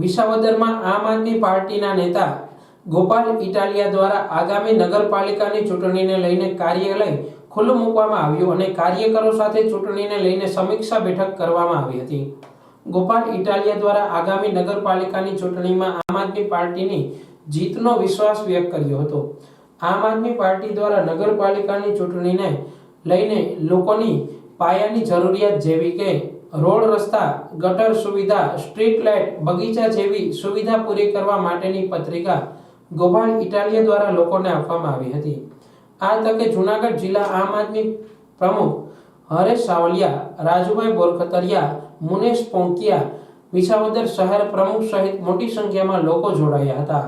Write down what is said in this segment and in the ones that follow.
વિસાવદરમાં આમ આદમી પાર્ટીના નેતા ગોપાલ ઇટાલિયા દ્વારા આગામી નગરપાલિકાની ચૂંટણીને લઈને કાર્યાલય ખુલ્લું મૂકવામાં આવ્યું અને કાર્યકરો સાથે ચૂંટણીને લઈને સમીક્ષા બેઠક કરવામાં આવી હતી. ગોપાલ ઇટાલિયા દ્વારા આગામી નગરપાલિકાની ચૂંટણીમાં આમ આદમી પાર્ટીની જીતનો વિશ્વાસ વ્યક્ત કર્યો હતો. આમ આદમી પાર્ટી દ્વારા નગરપાલિકાની ચૂંટણીને લઈને લોકોની પાયાની જરૂરિયાત જેવી કે રોડ, રસ્તા, ગટર સુવિધા, સ્ટ્રીટ લાઇટ, બગીચા જેવી સુવિધા પૂરી કરવા માટેની પત્રિકા ગોપાલ ઇટાલિયા દ્વારા લોકોને આપવામાં આવી હતી. આ તકે જૂનાગઢ જિલ્લા આમ આદમી પ્રમુખ હરેશ સાવલિયા, રાજુભાઈ બોરખતરિયા, મુનેશ પોંકિયા, વિસાવદર શહેર પ્રમુખ સહિત મોટી સંખ્યામાં લોકો જોડાયા હતા.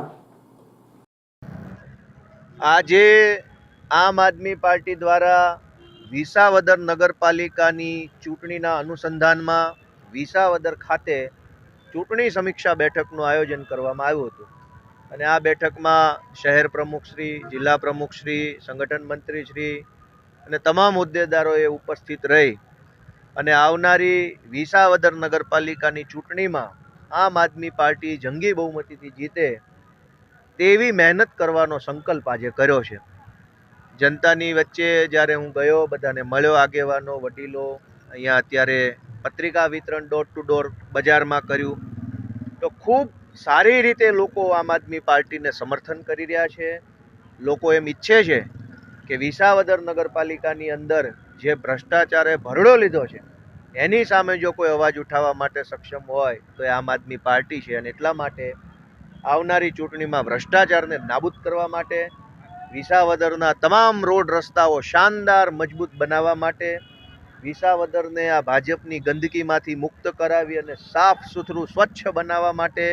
આજે આમ આદમી પાર્ટી દ્વારા વિસાવદર નગરપાલિકાની ચૂંટણીના અનુસંધાનમાં વિસાવદર ખાતે ચૂંટણી સમીક્ષા બેઠકનું આયોજન કરવામાં આવ્યું હતું અને આ બેઠકમાં શહેર પ્રમુખશ્રી, જિલ્લા પ્રમુખશ્રી, સંગઠન મંત્રીશ્રી અને તમામ હોદ્દેદારોએ ઉપસ્થિત રહી અને આવનારી વિસાવદર નગરપાલિકાની ચૂંટણીમાં આમ આદમી પાર્ટી જંગી બહુમતીથી જીતે તેવી મહેનત કરવાનો સંકલ્પ આજે કર્યો છે. જનતાની વચ્ચે જ્યારે હું ગયો, બધાને મળ્યો, આગેવાનો, વડીલો, અહીંયા અત્યારે પત્રિકા વિતરણ ડોર ટુ ડોર બજારમાં કર્યું, તો ખૂબ સારી રીતે લોકો આમ આદમી પાર્ટીને સમર્થન કરી રહ્યા છે. લોકો એમ ઈચ્છે છે કે વિસાવદર નગરપાલિકાની અંદર જે ભ્રષ્ટાચારે ભરડો લીધો છે એની સામે જો કોઈ અવાજ ઉઠાવવા માટે સક્ષમ હોય તો એ આમ આદમી પાર્ટી છે અને એટલા માટે આવનારી ચૂંટણીમાં ભ્રષ્ટાચારને નાબૂદ કરવા માટે, વિસાવદરના તમામ રોડ રસ્તાઓ શાનદાર મજબૂત બનાવવા માટે, વિસાવદરને આ ભાજપની ગંદકીમાંથી મુક્ત કરાવી અને સાફ સુથરું સ્વચ્છ બનાવવા માટે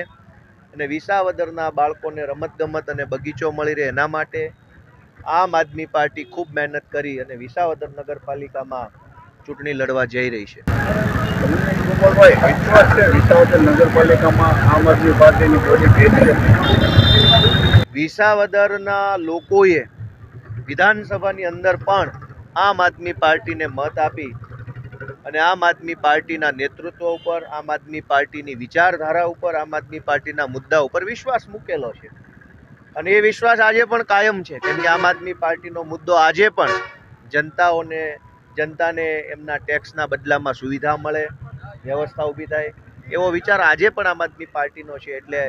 અને વિસાવદરના બાળકોને રમતગમત અને બગીચો મળી રહે એના માટે આમ આદમી પાર્ટી ખૂબ મહેનત કરી અને વિસાવદર નગરપાલિકામાં ચૂંટણી લડવા જઈ રહી છે. વિસાવદર નગરપાલિકામાં આમ આદમી પાર્ટીની વિસાવદરના લોકોએ વિધાનસભાની અંદર પણ આમ આદમી પાર્ટીને મત આપી અને આમ આદમી પાર્ટીના નેતૃત્વ ઉપર, આમ આદમી પાર્ટીની વિચારધારા ઉપર, આમ આદમી પાર્ટીના મુદ્દા ઉપર વિશ્વાસ મૂકેલો છે અને એ વિશ્વાસ આજે પણ કાયમ છે. કેમ કે આમ આદમી પાર્ટીનો મુદ્દો આજે પણ જનતાને એમના ટેક્સના બદલામાં સુવિધા મળે, વ્યવસ્થા ઊભી થાય, એવો વિચાર આજે પણ આમ આદમી પાર્ટીનો છે. એટલે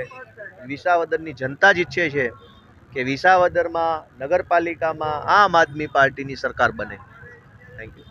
વિસાવદરની જનતા જ ઈચ્છે છે કે વિસાવદરમાં નગરપાલિકામાં આમ આદમી પાર્ટીની સરકાર બને. Thank you.